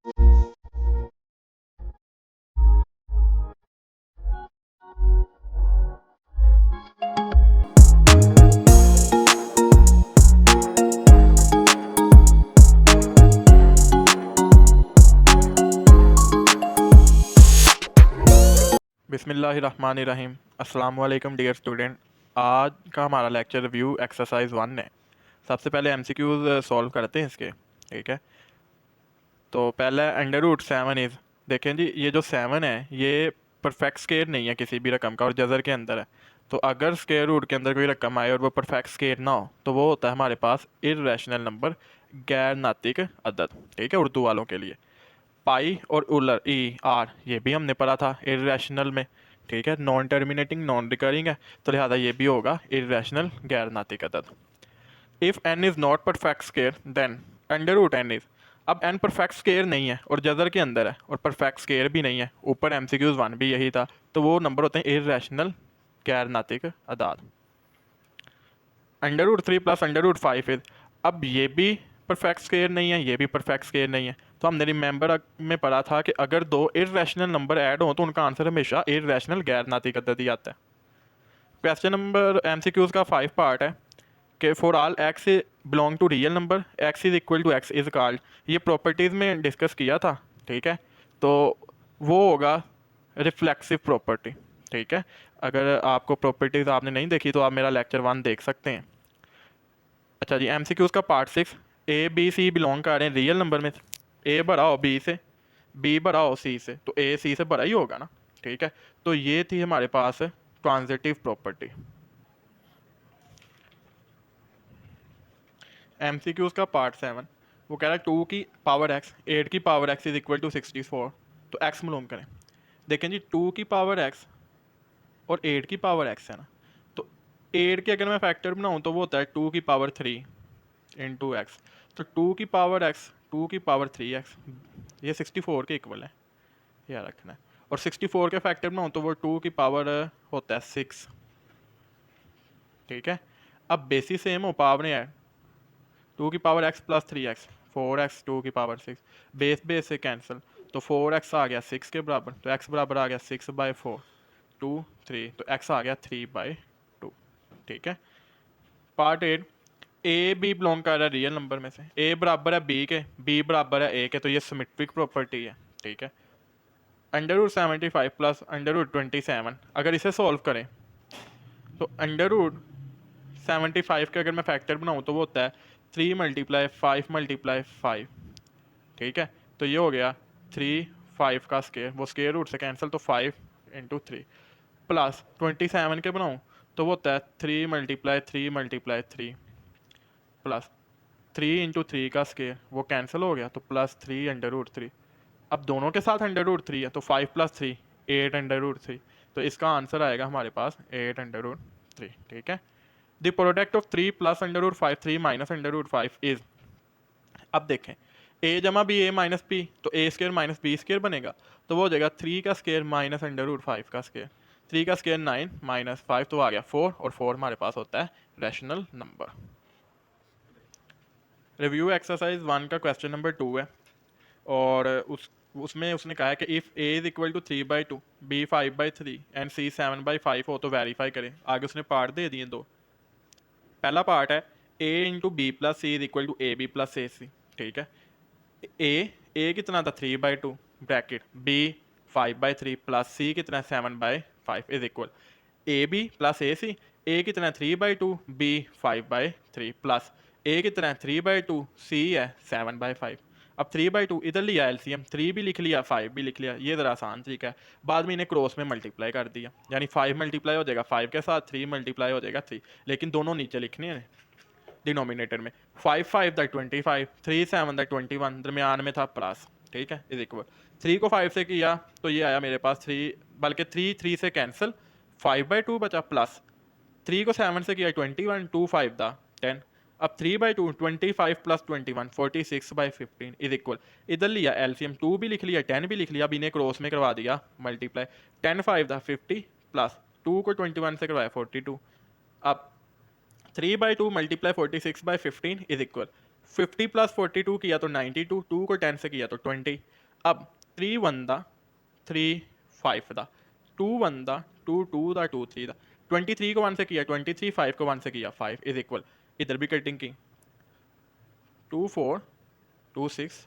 बिस्मिल्लाहिर्रहमानिर्रहीम। अस्सलाम वालेकुम डियर स्टूडेंट। आज का हमारा लेक्चर रिव्यू एक्सरसाइज 1 है। सबसे पहले एमसीक्यूज सॉल्व करते हैं इसके। ठीक है, तो पहला अंडर रूट 7 इज़, देखें जी ये जो 7 है ये परफेक्ट स्केयर नहीं है किसी भी रकम का और जज़र के अंदर है। तो अगर स्केयर रूट के अंदर कोई रकम आए और वो परफेक्ट स्केयर ना हो तो वो होता है हमारे पास इर्रेशनल नंबर, गैर नातिक अदद। ठीक है, उर्दू वालों के लिए पाई और उलर ई आर ये भी हमने पढ़ा था इरेशनल में। ठीक है, नॉन टर्मिनेटिंग नॉन रिकरिंग है, तो लिहाजा ये भी होगा इरेशनल गैर नातिक अदद। If n is not perfect square then under root n is. अब एन परफेक्ट स्केयर नहीं है और जजर के अंदर है और परफेक्ट स्केयर भी नहीं है, ऊपर एमसीक्यूज 1 भी यही था, तो वो नंबर होते हैं इरेशनल गैर नातिक अदाद। Under root 3 plus under root 5 is, अब ये भी परफेक्ट स्केयर नहीं है, ये भी परफेक्ट स्केयर नहीं है, तो हमने रिमेंबर में पढ़ा था कि अगर दो इर्रेशनल नंबर ऐड हो तो उनका आंसर हमेशा इर्रेशनल गैर नातिक अदद ही आता है। क्वेश्चन नंबर एमसीक्यूज का 5 पार्ट है कि for all x belong to real number x is equal to x is called, ये प्रॉपर्टीज़ में डिस्कस किया था। ठीक है, तो वो होगा रिफ्लेक्सिव प्रॉपर्टी। ठीक है, अगर आपको प्रॉपर्टीज़ आपने नहीं देखी तो आप मेरा लेक्चर 1 देख सकते हैं। अच्छा जी, एमसीक्यूज का part 6, a b c belong कर रहे हैं रियल नंबर में, ए बड़ा हो बी से, बी बड़ा हो सी से, तो ए सी से बड़ा ही होगा ना। ठीक है, तो ये थी हमारे पास ट्रांजिटिव प्रॉपर्टी। एमसीक्यूज का पार्ट 7, वो कह रहा है 2 की पावर एक्स 8 की power x is equal to 64, तो एक्स मालूम करें। देखें जी, 2 की पावर एक्स और 8 की पावर एक्स है ना, तो 8 के अगर मैं फैक्टर बनाऊँ तो वो होता है 2 की पावर 3 इंटू एक्स, तो 2 की पावर एक्स 2 की पावर 3x, ये 64 के इक्वल है, याद रखना है। और 64 के फैक्टर बनाऊँ तो वो 2 की पावर होता है 6। ठीक है, अब बेसिस सेम हो, पावर है 2 की power x plus 3x 4x 2 की पावर 6, बेस बेस से कैंसिल, तो 4x आ गया 6 के बराबर, तो x बराबर आ गया 6/4 2 3, तो x आ गया 3/2। ठीक है, पार्ट 8, ए बी बिलोंग कर रहा है रियल नंबर में से, ए बराबर है बी के, बी बराबर है ए के, तो ये सिमेट्रिक प्रॉपर्टी है। ठीक है, under root 75 plus under root 27, अगर इसे सॉल्व करें तो अंडर रूट 75 के अगर मैं फैक्टर बनाऊँ तो वो होता है 3 × 5 × 5। ठीक है, तो ये हो गया 3 5 का स्केयर, वो स्केयर रूट से कैंसिल, तो 5 × 3 प्लस 27 के बनाऊँ तो वो होता है 3 × 3 × 3 प्लस 3 × 3 का स्केयर, वो कैंसिल हो गया, तो प्लस 3 √3। अब दोनों के साथ √3 है, तो 5 + 3 8 √3, तो इसका आंसर आएगा हमारे पास 8 √3। ठीक है, the product of 3 plus √5 3 minus √5 is, अब देखें ए जमा बी ए माइनस बी, तो ए स्केयर माइनस बी स्केयर बनेगा, तो वो हो जाएगा 3 का स्केयर माइनस √5 का स्केयर, 3 का स्केयर 9 माइनस 5, तो आ गया 4, और 4 हमारे पास होता है रैशनल नंबर। रिव्यू एक्सरसाइज 1 का क्वेश्चन नंबर 2 है, और उसमें उसने कहा है कि if A is equal to 3/2 B 5/3 and C 7/5 हो तो वेरीफाई करें। आगे उसने पार्ट दे दिए दो। पहला पार्ट है A into B plus C is equal to A B plus A C. ठीक है, ए कितना था 3/2 ब्रैकेट, बी 5/3 प्लस सी कितना 7/5 is equal A B plus A C, A कितना है 3/2 बी 5/3 प्लस ए कितना है 3/2 सी है 7/5। अब 3/2 इधर लिया एलसीएम, 3 भी लिख लिया 5 भी लिख लिया, ये ज़रा आसान तरीका है। बाद में इन्हें क्रॉस में मल्टीप्लाई कर दिया, यानी 5 मल्टीप्लाई हो जाएगा 5 के साथ, 3 मल्टीप्लाई हो जाएगा 3, लेकिन दोनों नीचे लिखने हैं डिनोमिनेटर में। 5 5 द 25, 3 7 द 21, दरमियान में था प्लस। ठीक है, इज इक्वल 3 को 5 से किया तो ये आया मेरे पास 3, बल्कि 3 से कैंसिल, 5/2 बचा प्लस 3 को 7 से किया 21 2 5 द 10, अब 3/2 25 प्लस 21 46/15 इज इक्वल, इधर लिया एलसीएम 2 भी लिख लिया 10 भी लिख लिया, अब इन्हें क्रॉस में करवा दिया मल्टीप्लाई, 10 5 द 50 प्लस 2 को 21 से करवाया 42, अब 3/2 मल्टीप्लाई 46/15 इज इक्वल 50 प्लस 42 किया तो 92, 2 को 10 से किया तो 20। अब 3 1 दा 3 5 दा 2 1 दा 2 2 दा 2 3 दा 23 को 1 से किया 23, 5 को 1 से किया 5 इज इक्वल, इधर भी कटिंग की 2 4 2 6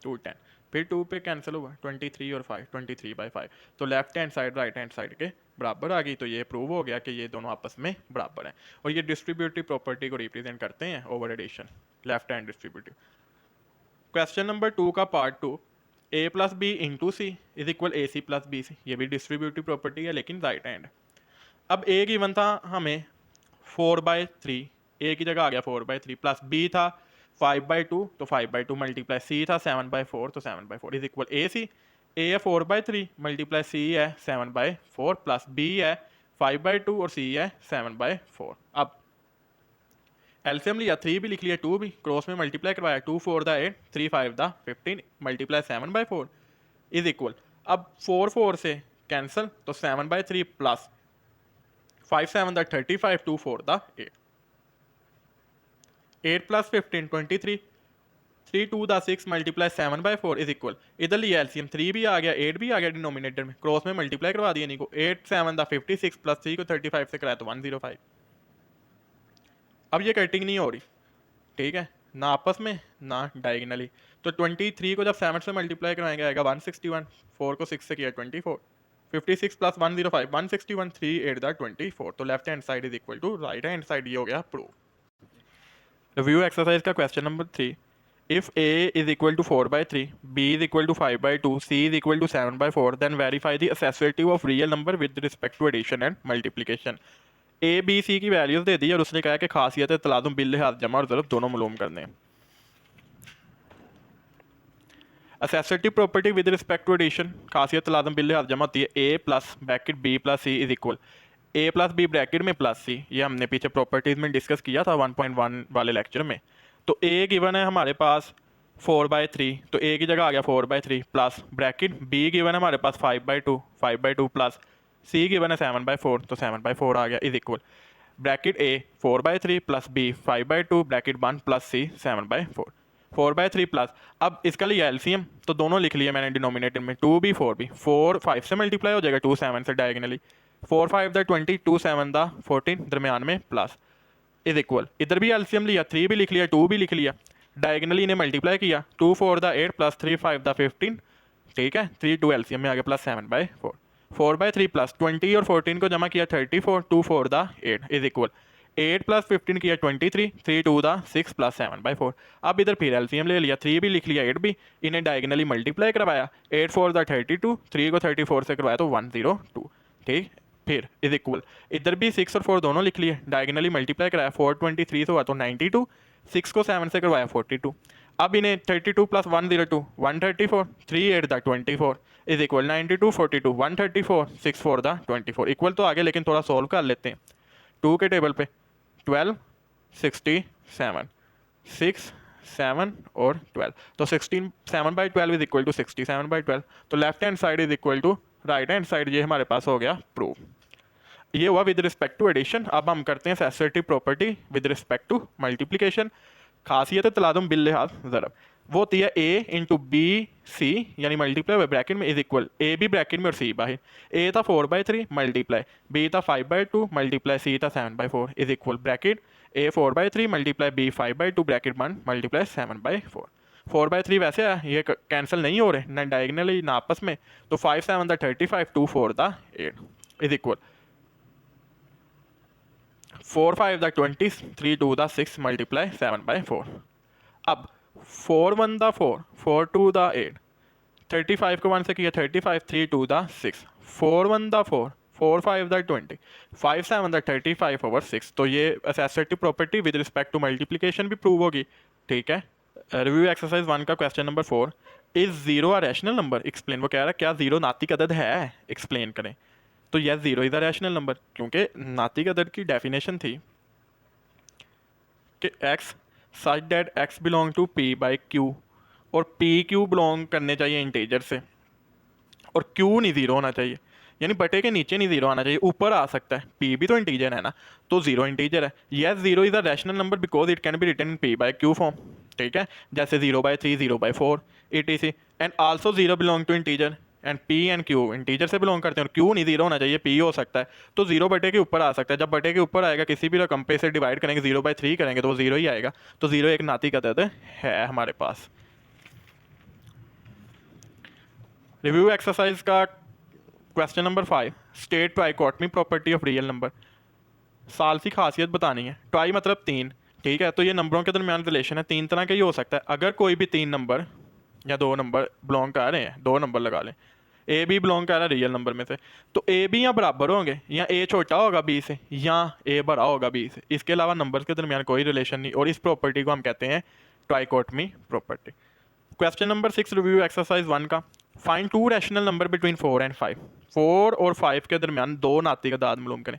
2 10, फिर 2 पे कैंसिल हुआ 23 और 5 23/5, तो left hand side right hand side के बराबर आ गई। तो ये प्रूव हो गया कि ये दोनों आपस में बराबर हैं और ये डिस्ट्रीब्यूटिव प्रॉपर्टी को रिप्रेजेंट करते हैं over addition, left hand distributive. Question number 2 का part 2, a plus b into c is equal a c plus b c, ये भी डिस्ट्रीब्यूटिव प्रॉपर्टी है लेकिन राइट हैंड। अब ए गिवन था हमें 4/3, ए की जगह आ गया 4/3 प्लस बी था 5/2, तो 5/2 मल्टीप्लाई सी था 7/4, तो 7/4 इज इक्वल ए सी। ए है 4/3 मल्टीप्लाई सी है 7/4 प्लस बी है 5/2 और सी है 7/4। अब एलसीएम लिया 3 भी लिख लिया 2 भी, क्रॉस में मल्टीप्लाई करवाया 2 4 the 8 3 5 the 15 multiply 7/4 is equal, अब 4 4 से कैंसिल तो 7/3 प्लस 5 7 द 35 2 4 द 8 8 प्लस 15 23 3 2 द 6 मल्टीप्लाई 7/4 इज इक्वल, इधर लिया एलसीएम 3 भी आ गया 8 भी आ गया डिनोमिनेटर में, क्रॉस में मल्टीप्लाई करवा दिया नहीं को 8 7 द 56 प्लस 3 को 35 से कराया तो 105। अब ये कटिंग नहीं हो रही, ठीक है, ना आपस में ना डायगनली, तो 23 को जब 7 से मल्टीप्लाई कराएंगे आएगा 161, 4 को 6 से किया 24, 56 प्लस 105 161 3 8 द 24, तो left hand side is equal to right hand side, ये हो गया प्रूव। रिव्यू एक्सरसाइज का question number 3, if a is equal to 4/3, b is equal to 5/2, c is equal to 7/4, then verify the associative of real number with respect to addition and multiplication। A b c की values दे दी और उसने कहा कि खासियत तलादुम बिल लिहाज जमा और ज़रब दोनों मालूम करने हैं। Associative property with respect to addition, खासियत तलादुम बिल लिहाज जमा होती है A plus bracket B plus C is equal, A plus B bracket में प्लस सी, ये हमने पीछे प्रॉपर्टीज में डिस्कस किया था 1.1 वाले लेक्चर में। तो ए गिवन है हमारे पास 4/3, तो ए की जगह आ गया 4/3 प्लस ब्रैकेट बी गिवन है हमारे पास 5/2 प्लस सी गिवन है 7/4, तो 7/4 आ गया is equal, bracket a 4/3 plus b 5/2 bracket 1 plus c 7/4, 4/3 plus, अब इसका लिया एलसीएम तो दोनों लिख लिया मैंने डिनोमिनेटर में 2 भी 4 भी, 4 5 से मल्टीप्लाई हो जाएगा 2 7 से डायगनली, 4 5 द 20 2 7 द 14 दरमियान में प्लस इज इक्वल, इधर भी एलसीएम लिया 3 भी लिख लिया 2 भी लिख लिया, डायगनली इन्हें मल्टीप्लाई किया 2 4 द 8 प्लस 3 5 द 15, ठीक है 3 2 एलसीएम में आ गया प्लस 7/4, 4/3 प्लस 20 और 14 को जमा किया 34 2 4 द 8 इज इक्वल, 8 प्लस 15 किया 23 3 2 द 6 प्लस 7/4। अब इधर फिर एलसीएम ले लिया 3 भी लिख लिया 8 भी, इन्हें डायगनली मल्टीप्लाई करवाया 8 4 द 32 3 को 34 से करवाया तो 102, ठीक, फिर इज इक्वल, इधर भी 6 और 4 दोनों लिख लिए, डायगनली मल्टीप्लाई कराया 4 23 से हुआ तो 92, 6 को 7 से करवाया 42, अब इन्हें 32 प्लस 102 134 3 8 द 24 इज इक्वल 92 42 134 6 4 द 24 इक्वल तो आगे, लेकिन थोड़ा सॉल्व कर लेते हैं 2 के टेबल पे 12 67 6 7 और 12, तो 16 7/12 इज इक्वल टू 67/12, तो left hand side is equal to right hand side, ये हमारे पास हो गया प्रूव। ये हुआ विद रिस्पेक्ट टू एडिशन। अब हम करते हैं associative property with respect to multiplication, खासियत तलादुम बिल लिहाज ज़रब, वो होती है ए इंटू बी सी यानी मल्टीप्लाई हुए ब्रैकेट में इज इक्वल, ए भी ब्रैकेट में और सी बाहर, ए था 4/3 मल्टीप्लाई बी था 5/2 मल्टीप्लाई सी था 7/4 is equal, bracket a 4/3 multiply b 5/2 bracket 1 multiply 7/4, 4/3 वैसे है ये कैंसिल नहीं हो रहे ना डायगनली ना आपस में, तो 5 7 द 35 2 4 द 8 इज इक्वल, 4 5 द 20 3 2 द 6 मल्टीप्लाई 7/4, अब 4 1 द 4 4 2 द 8 35 को 1 से किया 35 3 2 द 6 4 1 द 4 4 5 द 20 5 7 द 35 ओवर 6, तो ये associative property with respect to multiplication भी प्रूव होगी, ठीक है। रिव्यू एक्सरसाइज 1 का question number 4, is zero a rational number, explain, वो कह रहा है क्या जीरो नातिक अदद है, एक्सप्लेन करें, तो yes zero is a rational number, क्योंकि नातिक अदद की डेफिनेशन थी कि x such that x belong to p by q, और p q बिलोंग करने चाहिए इंटीजर से और q नहीं ज़ीरो होना चाहिए, यानी बटे के नीचे नहीं जीरो आना चाहिए, ऊपर आ सकता है। पी भी तो इंटीजर है ना, तो जीरो इंटीजर है। Yes, zero is a rational number because it can be written in p by q form, ठीक है, जैसे 0/3, 0/4 etc। And also zero belong to integer and p and q integer से belong करते हैं, और Q नहीं zero होना चाहिए, पी हो सकता है। तो जीरो बटे के ऊपर आ सकता है। जब बटे के ऊपर आएगा किसी भी रकम पे से डिवाइड करेंगे 0/3 करेंगे तो वो जीरो ही आएगा। तो जीरो एक नाती का तहत है हमारे पास। रिव्यू एक्सरसाइज का question number 5, state trichotomy property of real number. साल की खासियत बतानी है। ट्राई मतलब तीन, ठीक है, तो ये नंबरों के दरमियान रिलेशन है। तीन तरह का ही हो सकता है। अगर कोई भी तीन नंबर या दो नंबर बिलोंग कर रहे हैं, दो नंबर लगा लें, ए बी बिलोंग कर रहा है रियल नंबर में से, तो ए बी या बराबर होंगे या ए छोटा होगा बी से या ए बड़ा होगा बी से। इसके अलावा नंबर्स के दरमियान कोई रिलेशन नहीं, और इस प्रॉपर्टी को हम कहते हैं trichotomy property. Question number 6 review exercise 1 का, find two rational number between 4 and 5। 4 और 5 के दरमियान दो नाती का दाद मालूम करें।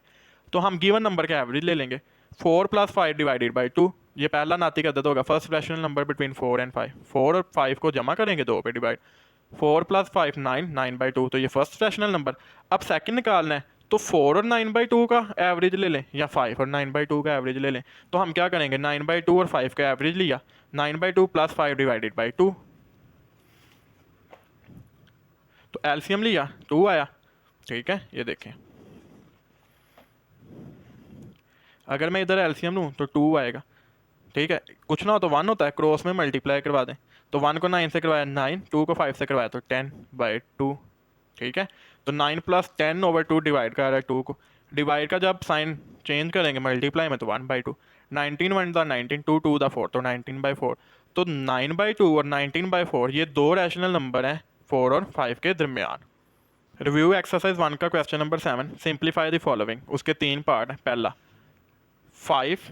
तो हम गिवन नंबर का एवरेज ले लेंगे। 4 + 5 डिवाइडेड बाई 2, ये पहला नाती का अदद होगा, first rational number between 4 and 5। 4 और 5 को जमा करेंगे 2 पे डिवाइड, 4 + 5 9, 9/2, तो ये फर्स्ट रैशनल नंबर। अब सेकंड निकालना है, तो 4 और 9/2 का एवरेज ले लें या 5 और 9/2 का एवरेज ले लें। तो हम क्या करेंगे, 9/2 और 5 का एवरेज लिया, 9/2 + 5 डिवाइडेड बाई 2, तो एलसीएम लिया 2 आया, ठीक है। ये देखें, अगर मैं इधर एलसीएम लूँ तो 2 आएगा, ठीक है। कुछ ना हो तो 1 होता है, क्रॉस में मल्टीप्लाई करवा दें, तो 1 को 9 से करवाया 9, 2 को 5 से करवाया तो 10/2, ठीक है। तो 9 + 10/2 डिवाइड कर रहा है 2 को, डिवाइड का जब साइन चेंज करेंगे मल्टीप्लाई में तो 1/2, 19 1 दा 19, 2 2 दा 4, तो 19/4। तो 9/2 और 19/4 ये दो रैशनल नंबर हैं 4 और 5 के दरमियान। रिव्यू एक्सरसाइज 1 का question number 7, simplify the following. उसके तीन पार्ट हैं। पहला, 5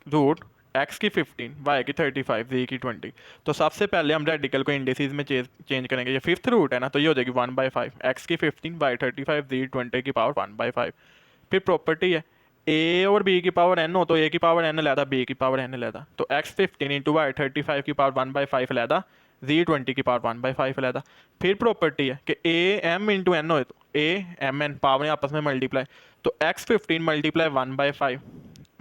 रूट x की 15, y की 35, z की 20। तो सबसे पहले हम रेडिकल को इंडिसेस में चेंज करेंगे। ये फिफ्थ रूट है ना, तो ये हो जाएगी 1/5, x की 15, y 35, z 20 की पावर 1/5। फिर प्रॉपर्टी है, a और b की पावर n हो तो a की पावर n लैदा, b की पावर n लैदा, तो x 15 इंटू y 35 की पावर 1/5 लैदा, z 20 की पावर 1/5 लैदा। फिर प्रॉपर्टी है कि a m इंटू n हो तो a m n पावर आपस में मल्टीप्लाई, तो x 15 multiply 1/5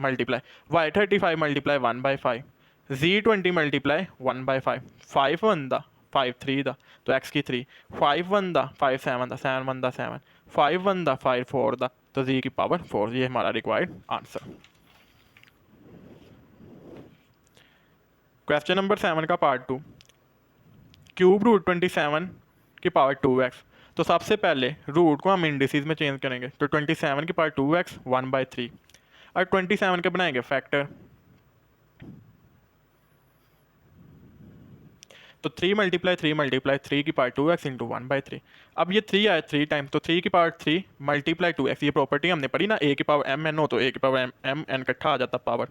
multiply y 35 multiply 1/5, z 20 multiply 1/5, 5 1 दा 5 3 दा, तो x की 3, 5 1 दा 5 7 दा, 7 1 दा 7, 5 1 दा 5 4 दा, तो z की पावर 4। ये हमारा रिक्वायर्ड आंसर। क्वेश्चन नंबर 7 का पार्ट 2, क्यूब रूट 27 की पावर 2x। तो सबसे पहले रूट को हम इंडिसेस में चेंज करेंगे, तो 27 की पावर 2x 1/3, और 27 के बनाएंगे फैक्टर, तो 3 × 3 की पावर 2x इंटू 1/3। अब ये 3 आया 3 टाइम, तो 3 की पावर 3 मल्टीप्लाई 2x। ये प्रॉपर्टी हमने पढ़ी ना, a की पावर m n हो तो a की पावर m n इकट्ठा आ जाता पावर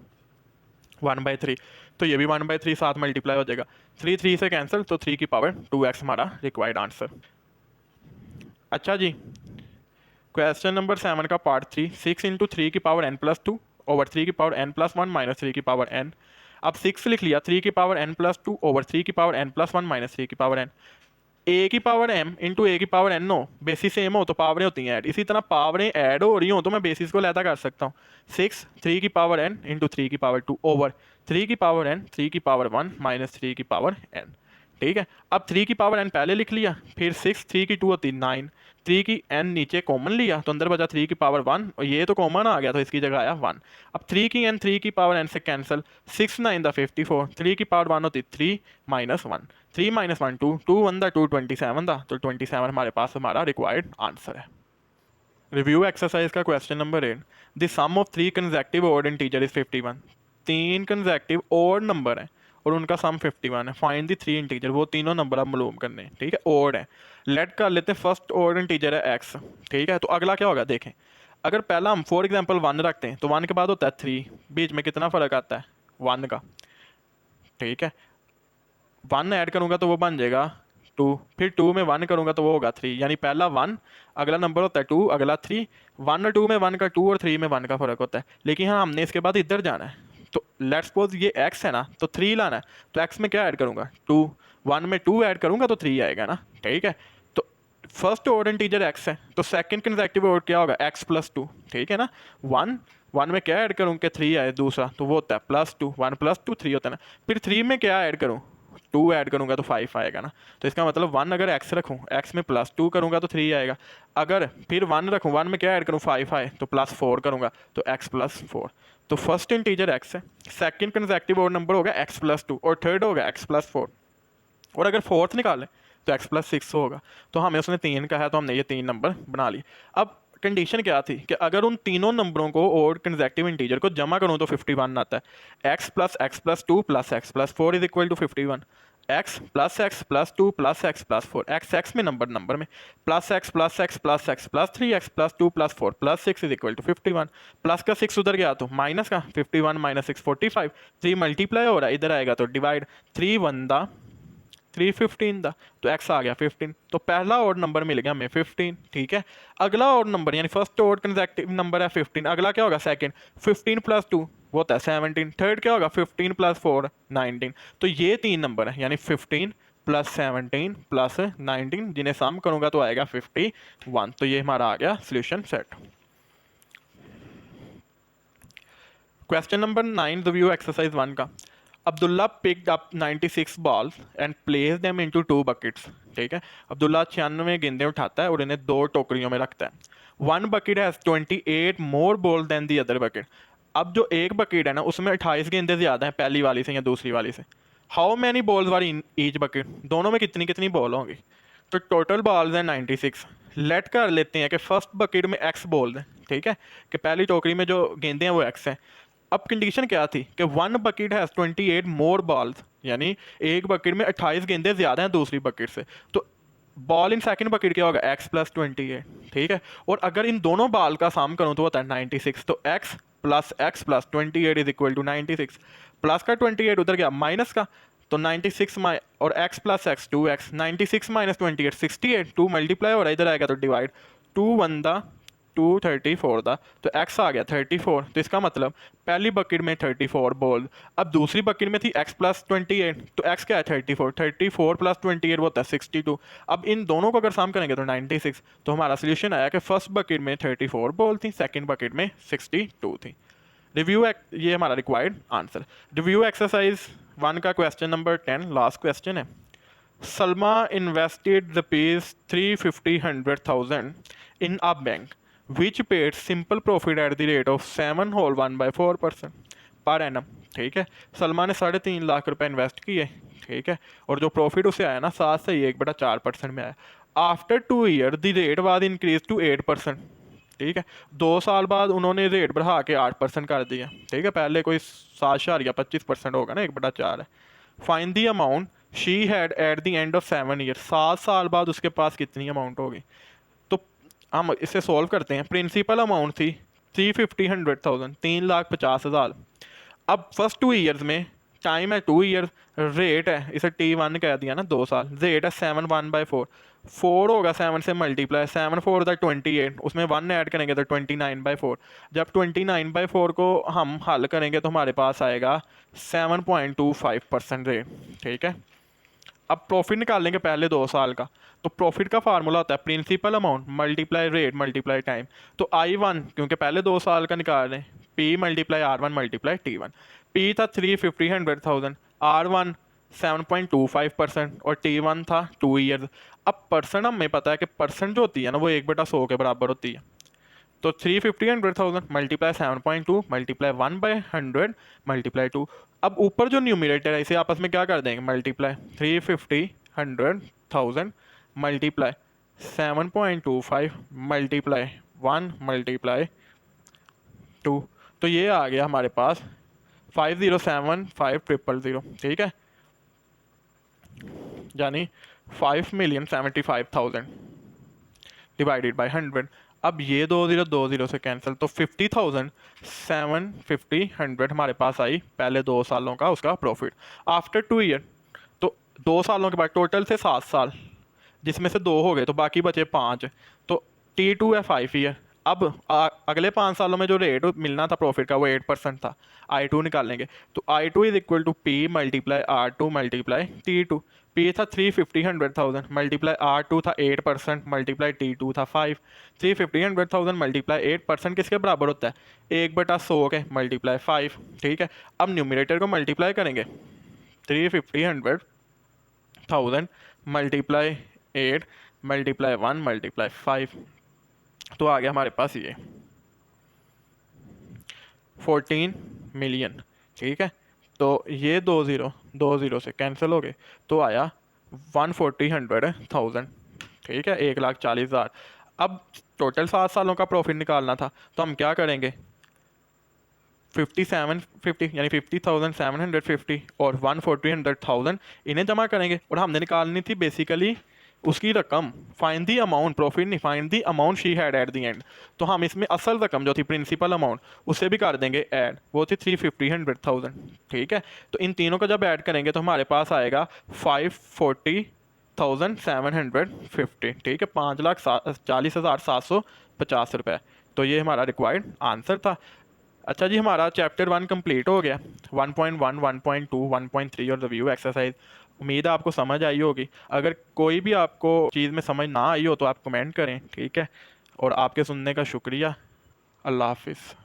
1/3, तो ये भी 1/3 साथ मल्टीप्लाई हो जाएगा, 3 3 से कैंसिल, तो 3 की पावर 2x हमारा रिक्वायर्ड आंसर। अच्छा जी, क्वेश्चन नंबर 7 का पार्ट 3, 6 इंटू 3 की पावर n+2 ओवर 3 की पावर n+1 माइनस 3 की पावर n। अब 6 लिख लिया, 3 की पावर n+2 ओवर 3 की पावर n+1 माइनस 3 की पावर n। ए की पावर m इंटू ए की पावर n हो, बेसिस सेम हो तो पावरें होती हैं ऐड, इसी तरह पावरें ऐड हो रही हो तो मैं बेसिस को लैदा कर सकता हूँ। 6 3 की पावर n इंटू 3 की पावर 2 ओवर 3 की पावर n 3 की पावर 1 माइनस 3 की पावर n, ठीक है। अब 3 की पावर n पहले लिख लिया, फिर 6 3 की 2 होती 9, 3 की n नीचे कॉमन लिया तो अंदर बचा 3 की पावर 1, और ये तो कॉमन आ गया तो इसकी जगह आया 1। अब 3 की n 3 की पावर n से कैंसिल, 6 9 दा 54, 3 की पावर 1 होती 3 माइनस 1, 3 माइनस 1 2, 2 1 दा 2 27 दा, तो 27 हमारे पास हमारा रिक्वायर्ड आंसर है। रिव्यू एक्सरसाइज का question number 8, the sum of 3 consecutive odd integer is 51। 3 consecutive odd number है और उनका सम 51 है। फाइंड द 3 इंटीजर, वो तीनों नंबर आप मालूम करने हैं, ठीक है, ऑड है। लेट कर लेते हैं फर्स्ट ऑड इंटीजर है x, ठीक है। तो अगला क्या होगा देखें, अगर पहला हम फॉर एग्जांपल 1 रखते हैं तो 1 के बाद होता है 3, बीच में कितना फ़र्क आता है 1 का, ठीक है। 1 ऐड करूँगा तो वो बन जाएगा 2, फिर 2 में 1 करूँगा तो वो होगा 3, यानी पहला 1, अगला नंबर होता है 2, अगला 3। 1 और 2 में 1 का 2 और 3 में 1 का फ़र्क होता है। लेकिन हाँ, हमने इसके बाद इधर जाना है, तो लेट्स सपोज ये x है ना, तो 3 लाना है, तो x में क्या ऐड करूँगा 2, 1 में 2 ऐड करूँगा तो 3 आएगा ना, ठीक है। तो फर्स्ट ऑर्डर इंटीजर एक्स है तो सेकंड कंसेक्टिव ऑर्डर क्या होगा एक्स प्लस टू, ठीक है ना। वन वन में क्या ऐड करूँ कि थ्री आए दूसरा, तो वो होता है plus two, one plus two three होता है ना। फिर थ्री में क्या ऐड करूँ, टू ऐड करूँगा तो फाइव आएगा ना। तो इसका मतलब वन अगर एक्स रखूँ, एक्स में प्लस टू करूँगा तो थ्री आएगा। अगर फिर वन रखूँ, वन में क्या ऐड करूँ, फाइव आए तो प्लस फोर करूँगा तो एक्स प्लस फोर। तो फर्स्ट इंटीजर एक्स है, सेकंड कंसेक्टिव ऑड नंबर होगा एक्स प्लस टू और थर्ड होगा एक्स प्लस फोर। और अगर फोर्थ निकालें तो एक्स प्लस सिक्स होगा। तो हमें उसने तीन कहा है तो हमने ये तीन नंबर बना लिए। अब कंडीशन क्या थी कि अगर उन तीनों नंबरों को और कंसेक्टिव इंटीजर को जमा करूँ तो 51 आता है। X plus two plus x plus four is equal to 51। X plus two plus x plus four, x में नंबर नंबर में, plus x plus x plus x plus three x plus two plus four plus six is equal to 51। Plus का six उधर गया तो minus का 51 minus six 45। Three multiply हो रहा है, इधर आएगा तो डिवाइड, थ्री वन दा थ्री फिफ्टीन था तो एक्स आ गया 15। तो पहला ऑड नंबर मिल गया हमें 15, ठीक है। अगला ऑड नंबर यानी फर्स्ट ऑड कंसेक्टिव नंबर है 15, अगला क्या होगा सेकंड, 15 प्लस टू वो होता है 17, थर्ड क्या होगा 15 प्लस फोर 19। तो ये तीन नंबर है यानी 15 प्लस 17 प्लस 19, जिन्हें सम करूंगा तो आएगा 51। तो ये हमारा आ गया solution set. Question number 9 review exercise 1 का। Abdullah picked up 96 balls and place them into two buckets, ठीक है। अब्दुल्ला 96 गेंदें उठाता है और इन्हें दो टोकरियों में रखता है। One bucket has 28 more ball then the other bucket. अब जो एक बकेट है ना उसमें 28 गेंदें ज़्यादा हैं पहली वाली से या दूसरी वाली से। How many balls were in each bucket, दोनों में कितनी कितनी बॉल होंगी। तो टोटल बॉल्स हैं 96। लेट कर लेते हैं कि फर्स्ट बकेट में एक्स बॉल हैं, ठीक है, कि पहली टोकरी में जो गेंदें हैं वो एक्स हैं। अब कंडीशन क्या थी कि one bucket has 28 more balls, यानी एक बकेट में 28 गेंदें ज़्यादा हैं दूसरी बकेट से। तो बॉल इन सेकंड बकेट क्या होगा एक्स प्लस 28, ठीक है। और अगर इन दोनों बॉल का सम करूँ तो होता है 96। तो x plus 28 is equal to 96। Plus का 28 उधर गया माइनस का, तो 96 और x plus x 2x, 96 minus 28 68, two multiply हो रहा है इधर आएगा तो डिवाइड, टू वन दा टू 34 था तो x आ गया 34। तो इसका मतलब पहली बकेट में 34 बॉल, अब दूसरी बकेट में थी x प्लस 28 तो x क्या है 34 प्लस 28 वो होता है 62। अब इन दोनों को अगर सम करेंगे तो 96। तो हमारा सोल्यूशन आया कि फर्स्ट बकेट में 34 बॉल थी, सेकंड बकेट में 62 थी। रिव्यू ये हमारा रिक्वायर्ड आंसर। रिव्यू एक्सरसाइज 1 का क्वेश्चन नंबर 10 लास्ट क्वेश्चन है। Salma invested rupees 350,000 in a bank which paid simple profit at the rate of 7 whole 1/4% per annum, ठीक है। सलमा ने 3.5 लाख रुपए इन्वेस्ट किए, ठीक है, और जो प्रॉफिट उसे आया ना 7 से 1/4% में आया। After 2 year the rate was increase to 8%, ठीक है। 2 साल बाद उन्होंने रेट बढ़ा के 8% कर दिया, ठीक है। पहले कोई 7.25% होगा ना, 1/4 है। Fine the amount she had at the end of 7 year, 7 साल बाद उसके पास कितनी अमाउंट होगी। तो हम इसे सॉल्व करते हैं। प्रिंसिपल अमाउंट थी 350,000, 3,50,000। अब फर्स्ट 2 ईयर्स में टाइम है 2 ईयर, रेट है इसे T1 कह दिया ना 2 साल, रेट है 7 1/4, 4 होगा 7 से मल्टीप्लाई, 7 4 द 28, उसमें 1 ऐड करेंगे तो 29/4। जब 29/4 को हम हल करेंगे तो हमारे पास आएगा 7.25% रेट, ठीक है। अब प्रॉफिट निकालेंगे पहले 2 साल का, तो प्रॉफिट का फार्मूला होता है principal amount multiply rate multiply time. तो I1 क्योंकि पहले 2 साल का निकाल रहे हैं, P multiply R1 multiply T1। P था 350,000, R1 7.25% और T1 था 2 ईयर्स। अब परसेंट हमें पता है कि परसेंट जो होती है ना वो 1/100 के बराबर होती है। तो 350,000 मल्टीप्लाई 7.2 मल्टीप्लाई 1/100 मल्टीप्लाई 2। अब ऊपर जो न्यूमिनेटर है इसे आपस में क्या कर देंगे मल्टीप्लाई, 350,000 मल्टीप्लाई 7.25 मल्टीप्लाई 1 मल्टीप्लाई 2। तो ये आ गया हमारे पास 507,500,000, ठीक है, यानी 5,075,000 डिवाइडेड बाई 100। अब ये 2 0 से कैंसिल, तो 50,000 750 100 हमारे पास आई पहले 2 सालों का उसका प्रॉफिट। आफ्टर 2 ईयर, तो 2 सालों के बाद टोटल से 7 साल, जिसमें से 2 हो गए तो बाकी बचे 5। तो T2 है 5 ईयर। अब अगले 5 सालों में जो रेट मिलना था प्रॉफिट का वो 8% था। I2 निकालेंगे तो I2 is equal to P multiply R2 multiply T2। P था 350 मल्टीप्लाई R2 था 8% मल्टीप्लाई T2 था 5। 350 मल्टीप्लाई 8% किसके बराबर होता है? 1/100 के मल्टीप्लाई 5। ठीक है, अब न्यूमरेटर को मल्टीप्लाई करेंगे 350 मल्टीप्लाई 8 मल्टीप्लाई 1 मल्टीप्लाई 5, तो आ गया हमारे पास ये 14 मिलियन। ठीक है, तो ये 2 जीरो से कैंसिल हो गए, तो आया 140 ठीक है, 1,40,000। अब टोटल 7 सालों का प्रॉफिट निकालना था, तो हम क्या करेंगे? 5750 यानी 50,750 और 140 इन्हें जमा करेंगे, और हमने निकालनी थी बेसिकली उसकी रकम। फाइंड दी अमाउंट, प्रॉफिट नहीं, find the amount she had at the and. तो हम इसमें असल रकम जो थी प्रिंसिपल अमाउंट उससे भी कर देंगे ऐड, वो थी 350,000। ठीक है, तो इन तीनों को जब ऐड करेंगे तो हमारे पास आएगा 540,750। ठीक है, 5,40,750 रुपये। तो ये हमारा रिक्वायर्ड आंसर था। अच्छा जी, हमारा चैप्टर 1 कंप्लीट हो गया। 1.1, 1.2, 1.3 और रिव्यू एक्सरसाइज। उम्मीद है आपको समझ आई होगी। अगर कोई भी आपको चीज़ में समझ ना आई हो तो आप कमेंट करें। ठीक है, और आपके सुनने का शुक्रिया। अल्लाह हाफिज़।